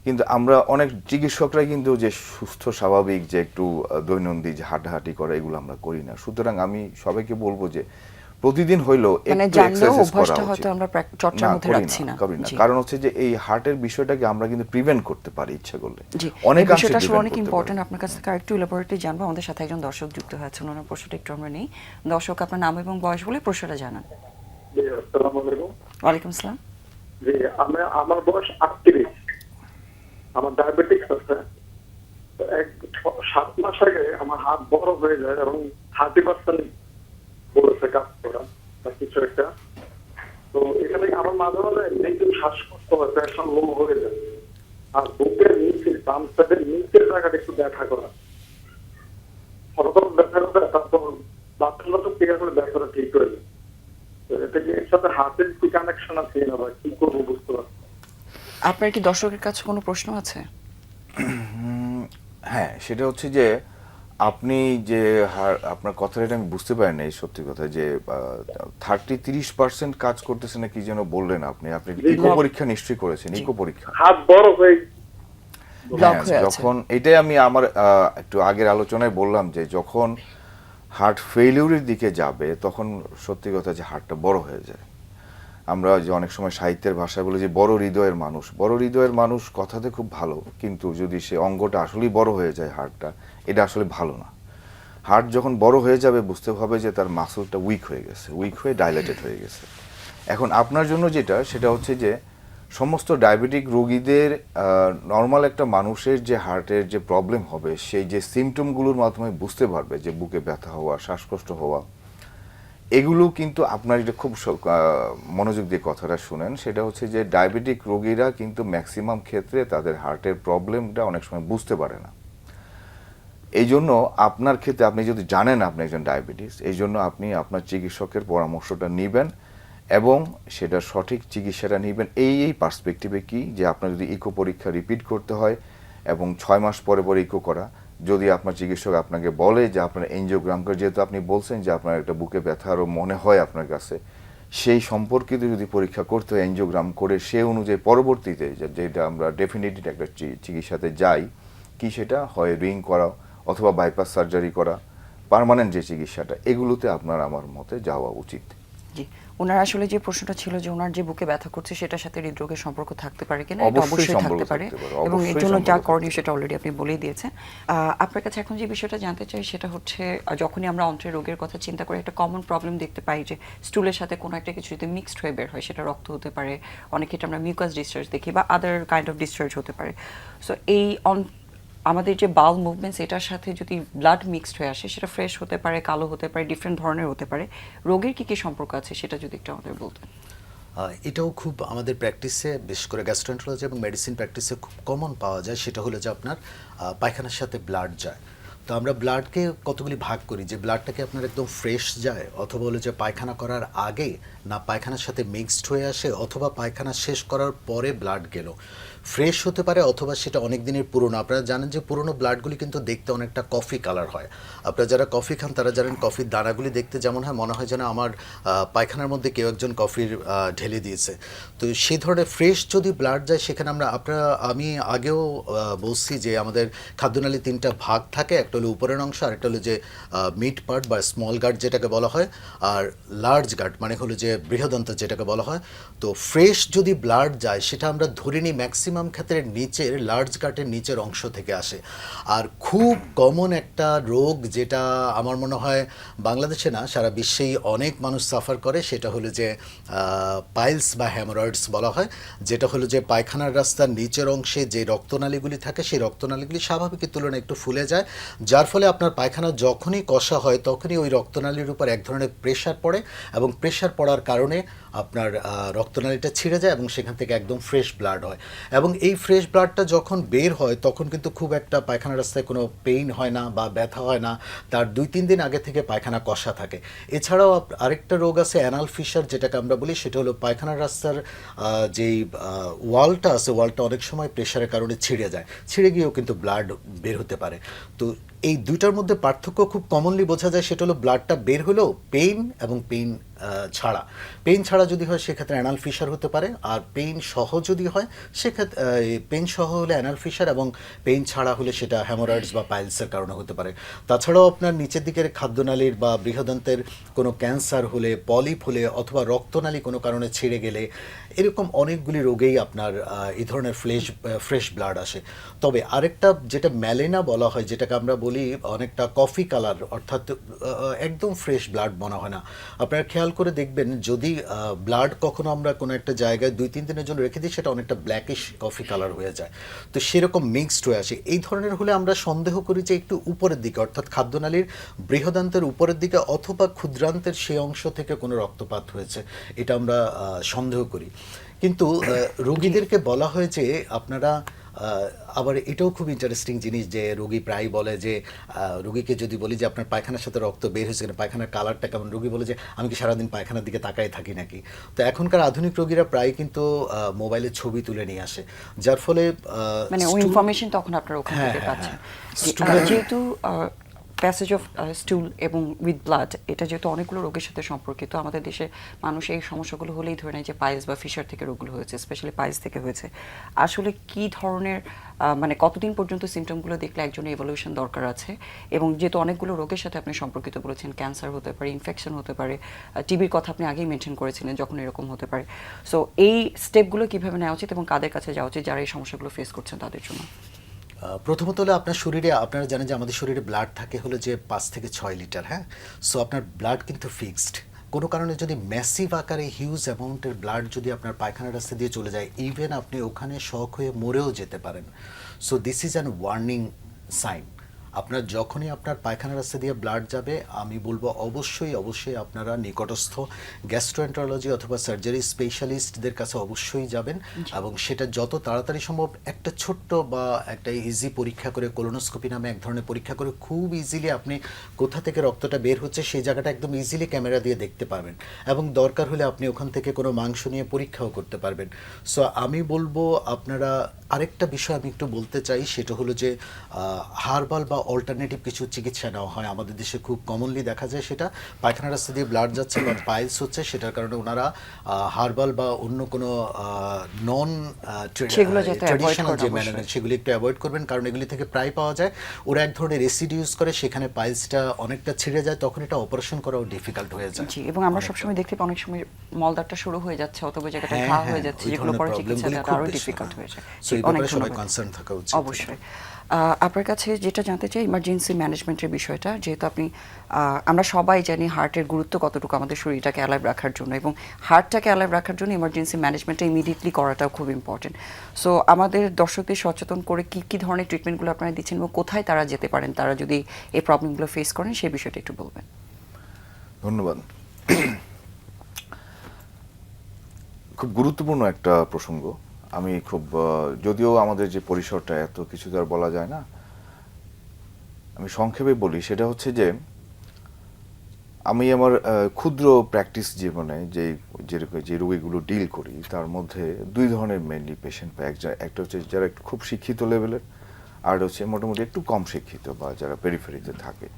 কিন্তু আমরা অনেক চিকিৎসকরাই কিন্তু যে সুস্থ স্বাভাবিক যে একটু দৈনন্দিন যে হাঁটাহাঁটি করা, এগুলো আমরা করি না। সুতরাং আমি সবাইকে বলবো যে প্রতিদিন হইলেও একটু এক্সারসাইজ করা উচিত। আমরা চর্চার মধ্যে রাখছি না, কারণ হচ্ছে যে এই হার্টের বিষয়টাকে আমরা কিন্তু প্রিভেন্ট করতে পারি ইচ্ছা করলে। অনেক বিষয়টা আসলে অনেক ইম্পর্টেন্ট। আপনার কাছ থেকে আরেকটু ইলাবোরেটলি জানবো। আমাদের সাথে একজন দর্শক যুক্ত হয়েছেন, ওনার প্রশ্নটা একটু আমরা নেই। দর্শক, আপনার নাম এবং বয়স বলে প্রশ্নটা জানান। জি, আসসালামু আলাইকুম। ওয়ালাইকুম আসসালাম। জি, আমার বয়স 38, আমার ডায়াবেটিক্স আছে। 7 মাস আগে আমার হাত বড় হয়ে যায় এবং 30% বলেছে কাজ করা বা কিছু একটা। তো এখানে আমার মাঝে মাঝে একটু শ্বাসকষ্ট হয়, প্রেশার লো হয়ে যায়, আর বুকের নিচে বাম সাইডের নিচের জায়গাটা একটু ব্যথা করা, হঠাৎ ব্যথা করে, তারপর বাথরুমটা তো ক্লিয়ার করে ব্যথাটা ঠিক হয়ে যায়। এটা কি এর সাথে হার্টের কি কানেকশন আছে না, বা কি করবো বুঝতে পারছি। আপনার কি দর্শকের কাছে কোনো প্রশ্ন আছে? হ্যাঁ, সেটা হচ্ছে যে আপনি যে আপনার কথাটা এটা আমি বুঝতে পারি না, এই সত্যি কথা যে 30% কাজ করতেছে না কি যেন বললেন আপনি ইকো পরীক্ষা নিশ্চয়ই করেছেন, ইকো পরীক্ষা। হাত বড় হয়ে ব্লক হ্যাঁ, হয়ে আছে। যখন এটাই আমি আমার একটু আগের আলোচনায় বললাম যে যখন হার্ট ফেলিউরের দিকে যাবে তখন সত্যি কথা যে হার্টটা বড় হয়ে যায়। আমরা যে অনেক সময় সাহিত্যের ভাষায় বলি যে বড় হৃদয়ের মানুষ কথাতে খুব ভালো, কিন্তু যদি সে অঙ্গটা আসলেই বড় হয়ে যায় হার্টটা, এটা আসলে ভালো না। হার্ট যখন বড় হয়ে যাবে বুঝতে হবে যে তার মাসলটা উইক হয়ে ডাইলেটেড হয়ে গেছে। এখন আপনার জন্য সেটা হচ্ছে যে সমস্ত ডায়াবেটিক রোগীদের নর্মাল একটা মানুষের যে হার্টের যে প্রবলেম হবে সেই যে সিমটমগুলোর মাধ্যমে বুঝতে পারবে যে বুকে ব্যথা হওয়া, শ্বাসকষ্ট হওয়া, এগুলো কিন্তু আপনার এটা খুব মনোযোগ দিয়ে কথাটা শুনেন, সেটা হচ্ছে যে ডায়াবেটিক রোগীরা কিন্তু ম্যাক্সিমাম ক্ষেত্রে তাদের হার্টের প্রবলেমটা অনেক সময় বুঝতে পারে না। এই জন্য আপনার ক্ষেত্রে আপনি যদি জানেন আপনি একজন ডায়াবেটিস, এই জন্য আপনি আপনার চিকিৎসকের পরামর্শটা নেবেন এবং সেটা সঠিক চিকিৎসাটা নেবেন এই পার্সপেক্টিভে কি যে আপনার যদি ইকো পরীক্ষা রিপিট করতে হয় এবং 6 মাস পরে ইকো করা, যদি আপনার চিকিৎসক আপনাকে বলে যে আপনার এনজিওগ্রাম করে, যেহেতু আপনি বলছেন যে আপনার একটা বুকে ব্যথা আরও মনে হয় আপনার কাছে, সেই সম্পর্কিত যদি পরীক্ষা করতে হয় এনজিওগ্রাম করে, সে অনুযায়ী পরবর্তীতে যেটা আমরা ডেফিনেটলি একটা চিকিৎসাতে যাই কি, সেটা হয় রিং করা অথবা বাইপাস সার্জারি করা, পার্মানেন্ট যে চিকিৎসাটা, এগুলোতে আপনার আমার মতে যাওয়া উচিত। জি, ওনার আসলে যে প্রশ্নটা ছিল যে ওনার যে বুকে ব্যথা করছে সেটার সাথে হৃদরোগের সম্পর্ক থাকতে পারে কিনা, এটা অবশ্যই অবশ্যই সম্পর্ক থাকতে পারে থাকতে পারে, এবং এর অবশ্যই জন্য যা সম্পর্ক করণীয় থাকতে সেটা অলরেডি আপনি বলেই দিয়েছেন। আপনার কাছে এখন যে বিষয়টা জানতে চাই সেটা হচ্ছে যখনই আমরা অন্ত্রের রোগের কথা চিন্তা করি একটা কমন প্রবলেম দেখতে পাই যে স্টুলের সাথে কোনো একটা কিছু যদি মিক্সড হয়ে বের হয়, সেটা রক্ত হতে পারে, অনেক ক্ষেত্রে আমরা মিউকাস ডিসচার্জ দেখি বা আদার কাইন্ড অফ ডিসচার্জ হতে পারে। সো এই আমাদের যে বাউল মুভমেন্টস এটার সাথে যদি ব্লাড মিক্সড হয়ে আসে, সেটা ফ্রেশ হতে পারে, কালো হতে পারে, ডিফারেন্ট ধরনের হতে পারে, রোগের কি কি সম্পর্ক আছে সেটা যদি একটু আমাদের বলতেন। এটাও খুব আমাদের প্র্যাকটিসে, বিশেষ করে গ্যাস্ট্রোএন্টারোলজি এবং মেডিসিন প্র্যাকটিসে খুব কমন পাওয়া যায়। সেটা হলো যে আপনার পায়খানার সাথে ব্লাড যায়। তো আমরা ব্লাডকে কতগুলি ভাগ করি, যে ব্লাডটাকে আপনার একদম ফ্রেশ যায়, অথবা হলো যে পায়খানা করার আগে না পায়খানার সাথে মিক্সড হয়ে আসে, অথবা পায়খানা শেষ করার পরে ব্লাড গেল। ফ্রেশ হতে পারে অথবা সেটা অনেক দিনের পুরনো। আপনারা জানেন যে পুরনো ব্লাডগুলি কিন্তু দেখতে অনেকটা কফি কালার হয়। আপনারা যারা কফি খান তারা জানেন কফির দানাগুলি দেখতে যেমন হয়, মনে হয় যেন আমার পায়খানার মধ্যে কেউ একজন কফির ঢেলে দিয়েছে। তো সেই ধরনের ফ্রেশ যদি ব্লাড যায় সেখানে আমি আগেও বলছি যে আমাদের খাদ্যনালী 3টা ভাগ থাকে, একটা হলো উপরের অংশ, আর একটা হলো যে মিড পার্ট বা স্মল গার্ড যেটাকে বলা হয়, আর লার্জ গার্ড মানে হলো যে বৃহদন্ত যেটাকে বলা হয়। তো ফ্রেশ যদি ব্লাড যায় সেটা আমরা ধরে নিই ম্যাক্সিমাম ক্ষেত্রে নিচের লার্জ গার্ডের নিচের অংশ থেকে আসে। আর খুব কমন একটা রোগ যেটা আমার মনে হয় বাংলাদেশে না সারা বিশ্বেই অনেক মানুষ সাফার করে, সেটা হলো যে পাইলস বা হ্যামোরয়েডস বলা হয়, যেটা হলো যে পায়খানার রাস্তার নিচের অংশে যে রক্তনালীগুলি থাকে সেই রক্তনালীগুলি স্বাভাবিকের তুলনায় একটু ফুলে যায়, যার ফলে আপনার পায়খানা যখনই কষা হয় তখনই ওই রক্তনালীর উপর এক ধরনের প্রেশার পড়ে, এবং প্রেশার পড়ার কারণে আপনার রক্তনালীটা ছিঁড়ে যায় এবং সেখান থেকে একদম ফ্রেশ ব্লাড হয়। এবং এই ফ্রেশ ব্লাডটা যখন বের হয় তখন কিন্তু খুব একটা পায়খানা রাস্তায় কোনো পেইন হয় না বা ব্যথা হয় না, তার 2-3 দিন আগে থেকে পায়খানা কষা থাকে। এছাড়াও আরেকটা রোগ আছে অ্যানাল ফিশার যেটাকে আমরা বলি, সেটা হলো পায়খানার রাস্তার যেই ওয়ালটা আছে, ওয়ালটা অনেক সময় প্রেশারের কারণে ছিঁড়ে গিয়েও কিন্তু ব্লাড বের হতে পারে। তো এই দুইটার মধ্যে পার্থক্য খুব কমনলি বোঝা যায়, সেটা হলো ব্লাডটা বের হলেও পেইন এবং পেইন ছাড়া যদি হয় সেক্ষেত্রে অ্যানাল ফিশার হতে পারে, আর পেইন সহ যদি হয় সেক্ষেত্রে পেইন সহ হলে অ্যানাল ফিশার, এবং পেইন ছাড়া হলে সেটা হ্যামোরয়েডস বা পাইলসের কারণে হতে পারে। তাছাড়াও আপনার নিচের দিকের খাদ্যনালীর বা বৃহদন্তের কোনো ক্যান্সার হলে, পলিপ হলে, অথবা রক্তনালী কোনো কারণে ছিঁড়ে গেলে, এরকম অনেকগুলি রোগেই আপনার এই ধরনের ফ্রেশ ব্লাড আসে। তবে আরেকটা যেটা ম্যালেনা বলা হয়, যেটাকে আমরা বলি অনেকটা কফি কালার, অর্থাৎ একদম ফ্রেশ ব্লাড মনে হয় না। আপনারা খেয়াল করে দেখবেন যদি ব্লাড কখনো আমরা কোনো একটা জায়গায় 2-3 দিনের জন্য রেখে দিই সেটা অনেকটা ব্ল্যাকিশ কফি কালার হয়ে যায়, তো সেরকম মিক্সড হয়ে আসে। এই ধরনের হলে আমরা সন্দেহ করি যে একটু উপরের দিকে, অর্থাৎ খাদ্যনালীর বৃহদান্তের উপরের দিকে অথবা ক্ষুদ্রান্তের সেই অংশ থেকে কোনো রক্তপাত হয়েছে, এটা আমরা সন্দেহ করি। কিন্তু রোগীদেরকে বলা হয় যে আপনারা আবার এটাও খুব ইন্টারেস্টিং জিনিস যে রোগী প্রায় বলে যে রোগীকে যদি বলি যে আপনার পায়খানার সাথে রক্ত বের হয়েছে কিনা, পায়খানার কালারটা কেমন, রোগী বলে যে আমি কি সারাদিন পায়খানার দিকে তাকাই থাকি নাকি। তো এখনকার আধুনিক রোগীরা প্রায় কিন্তু মোবাইলে ছবি তুলে নিয়ে আসে, যার ফলে মানে ওই ইনফরমেশন তখন আপনারা ওখান থেকে পাচ্ছেন। যেহেতু প্যাসেজ অফ স্টুল এবং উইথ ব্লাড এটা যেহেতু অনেকগুলো রোগের সাথে সম্পর্কিত, আমাদের দেশে মানুষ এই সমস্যাগুলো হলেই ধরে নেয় যে পাইলস বা ফিশার থেকে রোগগুলো হয়েছে, স্পেশালি পাইলস থেকে হয়েছে। আসলে কি ধরনের মানে কতদিন পর্যন্ত সিমটমগুলো দেখলে একজনের ইভলিউশন দরকার আছে, এবং যেহেতু অনেকগুলো রোগের সাথে আপনি সম্পর্কিত বলেছেন, ক্যান্সার হতে পারে, ইনফেকশন হতে পারে, টিবির কথা আপনি আগেই মেনশন করেছিলেন যখন এরকম হতে পারে, সো এই স্টেপগুলো কিভাবে নেওয়া উচিত এবং কাদের কাছে যাওয়া উচিত যারা এই সমস্যাগুলো ফেস করছেন তাদের জন্য? প্রথমত হলো আপনার শরীরে, আপনারা জানেন যে আমাদের শরীরে ব্লাড থাকে হলো যে 5 থেকে 6 লিটার, হ্যাঁ। সো আপনার ব্লাড কিন্তু ফিক্সড। কোনো কারণে যদি ম্যাসিভ আকারে হিউজ অ্যামাউন্টের ব্লাড যদি আপনার পায়খানা রাস্তা দিয়ে চলে যায়, ইভেন আপনি ওখানে শক হয়ে মরেও যেতে পারেন। So this is an warning sign. আপনার যখনই আপনার পায়খানা রাস্তা দিয়ে ব্লাড যাবে, আমি বলবো অবশ্যই আপনারা নিকটস্থ গ্যাস্ট্রোএন্টারোলজি অথবা সার্জারি স্পেশালিস্টদের কাছে অবশ্যই যাবেন, এবং সেটা যত তাড়াতাড়ি সম্ভব একটা ছোট্ট বা একটা ইজি পরীক্ষা করে, কোলোনোস্কোপি নামে এক ধরনের পরীক্ষা করে খুব ইজিলি আপনি কোথা থেকে রক্তটা বের হচ্ছে সেই জায়গাটা একদম ইজিলি ক্যামেরা দিয়ে দেখতে পারবেন, এবং দরকার হলে আপনি ওখান থেকে কোনো মাংস নিয়ে পরীক্ষাও করতে পারবেন। সো আমি বলবো আপনারা, আরেকটা বিষয় আমি একটু বলতে চাই, সেটা হলো যে হার্বাল বা অল্টারনেটিভ কিছু চিকিৎসা নেওয়া হয় আমাদের দেশে, খুব কমনলি দেখা যায় সেটা পায়খানা রাস্তা দিয়ে ব্লাড যাচ্ছে বা পাইলস হচ্ছে, সেটার কারণে ওনারা হার্বাল বা অন্য কোনো নন ট্রেডিশনাল যে ম্যানার সেগুলি একটু অ্যাভয়েড করবেন, কারণ এগুলি থেকে প্রায় পাওয়া যায়। ওরা এক ধরনের অ্যাসিড ইউজ করে, সেখানে পাইলসটা অনেকটা ছিঁড়ে যায়, তখন এটা অপারেশন করাও ডিফিকাল্ট হয়ে যায়। জি, এবং আমরা সবসময় দেখতে পাই অনেক সময় মলদারটা শুরু হয়ে যাচ্ছে অথবা জায়গাটা ঘা হয়ে যাচ্ছে, যেগুলো পরে চিকিৎসাটা আরো ডিফিকাল্ট হয়ে যায়। অনেক সবাই কনসার্ন থাকা উচিত। অবশ্যই। আপনার কাছে যেটা জানতে চাই ইমার্জেন্সি ম্যানেজমেন্টের বিষয়টা, যেহেতু আপনি আমরা সবাই জানি হার্টের গুরুত্ব কতটুকু আমাদের শরীরটাকে অ্যালাইভ রাখার জন্য, এবং হার্টটাকে অ্যালাইভ রাখার জন্য ইমার্জেন্সি ম্যানেজমেন্টটা ইমিডিয়েটলি করাটাও খুব ইম্পর্টেন্ট। সো আমাদের দর্শকদের সচেতন করে কি ধরনের ট্রিটমেন্টগুলো আপনারা দিচ্ছেন এবং কোথায় তারা যেতে পারেন তারা যদি এই প্রবলেমগুলো ফেস করেন, সেই বিষয়টা একটু বলবেন। ধন্যবাদ। খুব গুরুত্বপূর্ণ একটা প্রসঙ্গ। আমি খুব, যদিও আমাদের যে পরিসরটা এত কিছু তো আর বলা যায় না, আমি সংক্ষেপে বলি। সেটা হচ্ছে যে আমি আমার ক্ষুদ্র প্র্যাকটিস জীবনে যে রোগীগুলো ডিল করি তার মধ্যে দুই ধরনের মেনলি পেশেন্ট পাই। একটা হচ্ছে যারা একটু খুব শিক্ষিত লেভেলের, আর হচ্ছে মোটামুটি একটু কম শিক্ষিত বা যারা পেরিফেরিতে থাকে।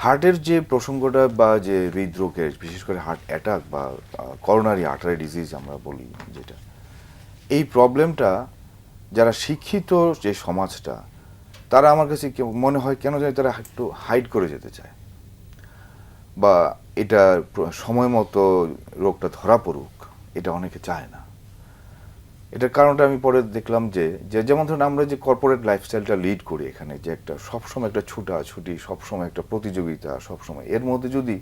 হার্টের যে প্রসঙ্গটা বা যে হৃদরোগের, বিশেষ করে হার্ট অ্যাটাক বা করোনারি আর্টারি ডিজিজ আমরা বলি যেটা, এই প্রবলেমটা যারা শিক্ষিত যে সমাজটা, তারা আমার কাছে মনে হয় কেন জানি তারা একটু হাইড করে যেতে চায়, বা এটা সময় মতো রোগটা ধরা পড়ুক এটা অনেকে চায় না। এটার কারণটা আমি পরে দেখলাম যে যেমন ধরুন আমরা যে কর্পোরেট লাইফস্টাইলটা লিড করি এখানে, যে একটা সবসময় একটা ছুটাছুটি, সবসময় একটা প্রতিযোগিতা, সবসময় এর মধ্যে যদি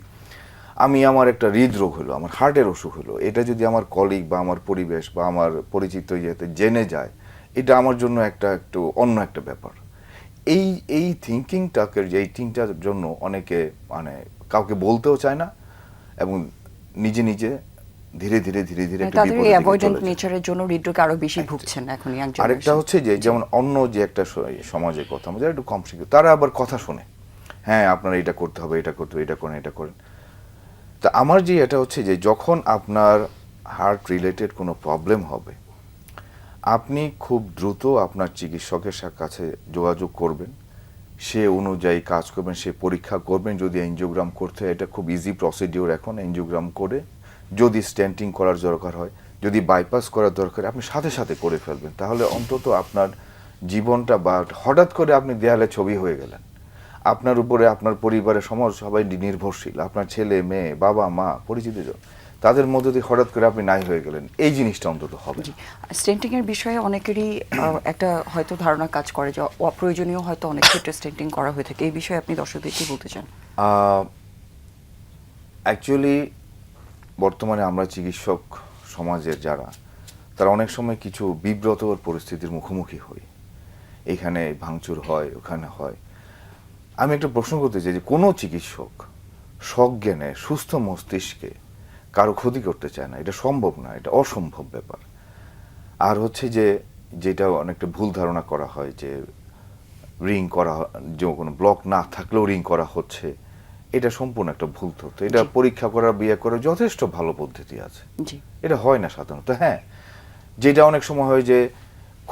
আমি আমার একটা হৃদরোগ হলো, আমার হার্টের অসুখ হলো, এটা যদি আমার কলিগ বা আমার পরিবেশ বা আমার পরিচিত ইয়েতে জেনে যায়, এটা আমার জন্য একটু অন্য একটা ব্যাপার। এই থিঙ্কিংটাকে, যে এই থিঙ্কটার জন্য অনেকে মানে কাউকে বলতেও চায় না, এবং নিজে নিজে ধীরে ধীরে তাদের এই অ্যাভয়েডেন্ট নেচারের জন্য হৃদরোগে আরো বেশি ভুগছেন এখন ইয়াং জেনারেশন। আরেকটা হচ্ছে যে যেমন অন্য যে একটা সমাজের কথা, আমাদের একটু কম শিক্ষিত, তারা আবার কথা শুনে, হ্যাঁ আপনারা এটা করতে হবে, এটা করতে হবে, এটা করেন, এটা করেন। তা আমার যে এটা হচ্ছে যে যখন আপনার হার্ট রিলেটেড কোনো প্রবলেম হবে, আপনি খুব দ্রুত আপনার চিকিৎসকের কাছে যোগাযোগ করবেন, সে অনুযায়ী কাজ করবেন, সে পরীক্ষা করবেন। যদি এনজিওগ্রাম করতে হয়, এটা খুব ইজি প্রসিডিওর এখন, এনজিওগ্রাম করে যদি স্ট্যান্টিং করার দরকার হয়, যদি বাইপাস করার দরকার, আপনি সাথে সাথে করে ফেলবেন। তাহলে অন্তত আপনার জীবনটা, বা হঠাৎ করে আপনি দেয়ালে ছবি হয়ে গেলেন, আপনার উপরে আপনার পরিবারের সবাই নির্ভরশীল, আপনার ছেলে মেয়ে, বাবা মা, পরিচিত জন, তাদের মধ্যে দিয়ে হঠাৎ করে আপনি নাই হয়ে গেলেন, এই জিনিসটা অন্তত হবে। স্টেন্টিং এর বিষয়ে অনেকেরই একটা হয়তো ধারণা কাজ করে যে অপ্রয়োজনীয় হয়তো অনেক ক্ষেত্রে স্টেন্টিং করা হয়ে থাকে, এই বিষয়ে আপনি দর্শকদের কি বলতে চান? অ্যাকচুয়ালি বর্তমানে আমরা চিকিৎসক সমাজের যারা, তারা অনেক সময় কিছু বিব্রত পরিস্থিতির মুখোমুখি হই। এখানে ভাঙচুর হয়, ওখানে হয়। আমি একটা প্রশ্ন করতে চাই যে কোনো চিকিৎসক সজ্ঞানে সুস্থ মস্তিষ্কে কারো ক্ষতি করতে চায় না, এটা সম্ভব না, এটা অসম্ভব ব্যাপার। আর হচ্ছে যেটা অনেকটা ভুল ধারণা করা হয় যে রিং করা, যে কোনো ব্লক না থাকলেও রিং করা হচ্ছে, এটা সম্পূর্ণ একটা ভুল তথ্য। এটা পরীক্ষা করার, বিয়ে করার যথেষ্ট ভালো পদ্ধতি আছে, এটা হয় না সাধারণত। হ্যাঁ, যেটা অনেক সময় হয় যে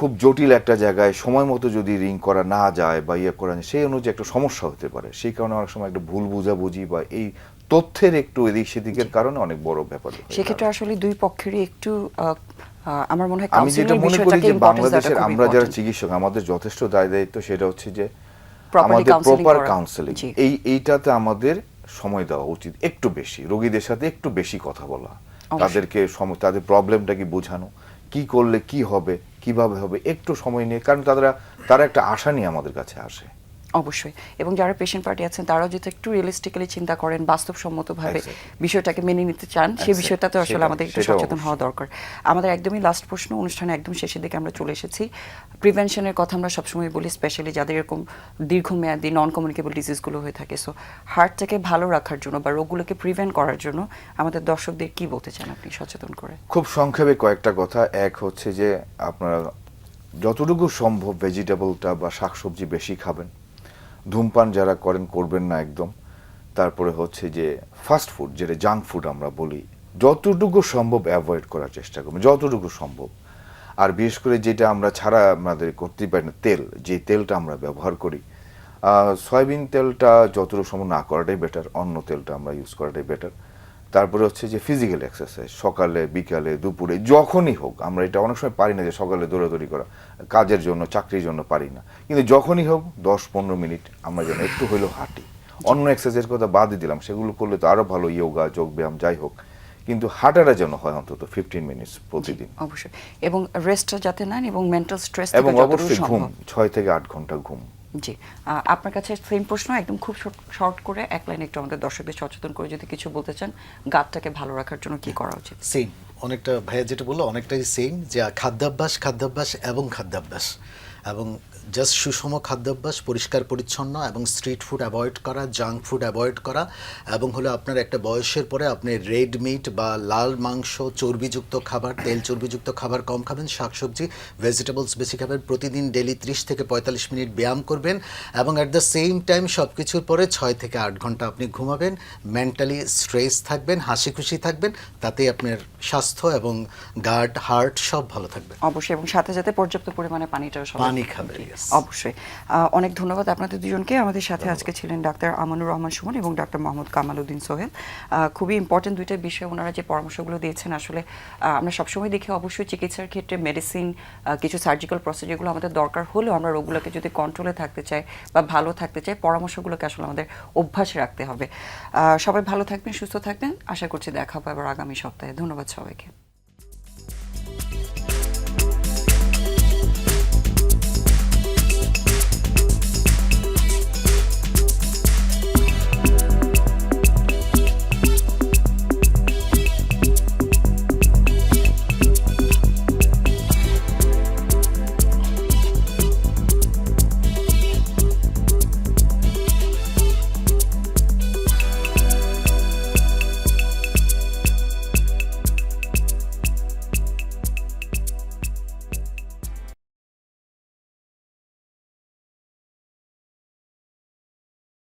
খুব জটিল একটা জায়গায় সময় মতো যদি রিং করা না যায় বা ইয়ে করা যায়, সেই অনুযায়ী একটা সমস্যা হতে পারে। সেই কারণে অনেক সময় একটা ভুল বোঝাবুঝি বা এই তথ্যের একটু এদিক সেদিকের কারণে অনেক বড় ব্যাপার হয়ে সেক্ষেত্রে দাঁড়ায়। আসলে দুই পক্ষেরই একটু আমার মনে হয় আমি যেটা কাউন্সিলিং মনে করি বিষয়টাকে যে ইম্পর্টেন্স দেওয়াটা বাংলাদেশের খুব আমরা যারা important। চিকিৎসক আমাদের যথেষ্ট দায়িত্ব সেটা হচ্ছে যে Properly আমাদের counseling প্রপার করা। কাউন্সেলিং, জি। এইটাতে আমাদের সময় দেওয়া উচিত, একটু বেশি রোগীদের সাথে একটু বেশি কথা বলা, অবশ্যই। তাদেরকে তাদের প্রবলেমটা কি বোঝানো, কি করলে কি হবে, কিভাবে হবে, একটু সময় নিয়ে, কারণ তারা একটা আশা নিয়ে আমাদের কাছে আসে। অবশ্যই, এবং যারা পেশেন্ট পার্টি আছেন তারাও যদি একটু রিয়েলিস্টিক্যালি চিন্তা করেন, বাস্তবসম্মতভাবে Exactly. বিষয়টাকে মেনে নিতে চান, সেই Exactly. বিষয়টাতে আসলে সেটা- আমাদের একটু সেটা সচেতন অবশ্যই। হওয়া দরকার। আমাদের একদমই লাস্ট প্রশ্ন, অনুষ্ঠানে একদম শেষের দিকে আমরা চলে এসেছি। প্রিভেনশনের কথা আমরা সবসময় বলি, স্পেশালি যাদের এরকম দীর্ঘমেয়াদী নন কমিউনিকেবল ডিজিজগুলো হয়ে থাকে। সো হার্টটাকে ভালো রাখার জন্য বা রোগগুলোকে প্রিভেন্ট করার জন্য আমাদের দর্শকদের কি বলতে চান আপনি সচেতন করে? খুব সংক্ষেপে কয়েকটা কথা। এক হচ্ছে যে আপনারা যতটুকু সম্ভব ভেজিটেবলটা বা শাকসবজি বেশি খাবেন, ধূমপান যারা করেন করবেন না একদম। তারপরে হচ্ছে যে ফাস্ট ফুড, যেটা জাঙ্ক ফুড আমরা বলি, যতটুকু সম্ভব অ্যাভয়েড করার চেষ্টা করবেন, যতটুকু সম্ভব। আর বিশেষ করে যেটা আমরা ছাড়া আমাদের করতেই পারি না, তেল, যে তেলটা আমরা ব্যবহার করি, সয়াবিন তেলটা যতটুকু সম্ভব না করাটাই বেটার, অন্য তেলটা আমরা ইউজ করাটাই বেটার। তারপরে হচ্ছে যে ফিজিক্যাল এক্সারসাইজ, সকালে বিকালে দুপুরে যখনই হোক। আমরা এটা অনেক সময় পারি না যে সকালে দৌড়াদৌড়ি করা, কাজের জন্য চাকরির জন্য পারি না, কিন্তু যখনই হোক 10-15 মিনিট আমরা যেন একটু হইলেও হাঁটি। অন্য এক্সারসাইজের কথা বাদই দিলাম, সেগুলো করলে তো আরো ভালো, যোগা, যোগ ব্যায়াম যাই হোক, কিন্তু হাঁটাটা যেন হয় অন্তত 15 মিনিটস প্রতিদিন। অবশ্যই, এবং রেস্টটা যাতে নেন এবং মেন্টাল স্ট্রেস এবং থেকে যতটুকু অবশ্যই ঘুম, সম্ভব। 6 থেকে 8 ঘন্টা ঘুম। জি, আপনার কাছে সেম প্রশ্ন, একদম খুব শর্ট করে এক লাইন একটু আমাদের দর্শকদের সচেতন করে যদি কিছু বলতে চান, গাটটাকে ভালো রাখার জন্য কি করা উচিত? সেম, অনেকটা ভাইয়া যেটা বললো অনেকটাই সেম, যে খাদ্যাভ্যাস এবং জাস্ট সুষম খাদ্যাভ্যাস, পরিষ্কার পরিচ্ছন্ন, এবং স্ট্রিট ফুড অ্যাভয়েড করা, জাঙ্ক ফুড অ্যাভয়েড করা, এবং হলো আপনার একটা বয়সের পরে আপনি রেড মিট বা লাল মাংস, চর্বিযুক্ত খাবার, তেল চর্বিযুক্ত খাবার কম খাবেন, শাকসবজি ভেজিটেবলস বেশি খাবেন, প্রতিদিন ডেলি 30 থেকে 45 মিনিট ব্যায়াম করবেন, এবং অ্যাট দ্য সেম টাইম সব কিছুর পরে 6 থেকে 8 ঘন্টা আপনি ঘুমাবেন, মেন্টালি স্ট্রেস থাকবেন, হাসি খুশি থাকবেন, তাতেই আপনার স্বাস্থ্য এবং গার্ড, হার্ট সব ভালো থাকবে। অবশ্যই, এবং সাথে সাথে পর্যাপ্ত পরিমাণে পানিটাও সবাই পানি খাবেন, জি, yes. অবশ্যই। অনেক ধন্যবাদ আপনাদের দুজনকে। আমাদের সাথে আজকে ছিলেন ডাক্তার আমানুর রহমান সুমন এবং ডাক্তার মোহাম্মদ কামাল উদ্দিন সোহেল। খুবই ইম্পর্টেন্ট দুইটা বিষয় ওনারা যে পরামর্শগুলো দিয়েছেন, আসলে আমরা সবসময় দেখি অবশ্যই চিকিৎসার ক্ষেত্রে মেডিসিন, কিছু সার্জিক্যাল প্রসিডিউরগুলো আমাদের দরকার হলেও আমরা রোগগুলোকে যদি কন্ট্রোলে থাকতে চাই বা ভালো থাকতে চাই, পরামর্শগুলোকে আসলে আমাদের অভ্যাসে রাখতে হবে। সবাই ভালো থাকবেন, সুস্থ থাকবেন, আশা করছি দেখা হবে আবার আগামী সপ্তাহে। ধন্যবাদ সবাইকে।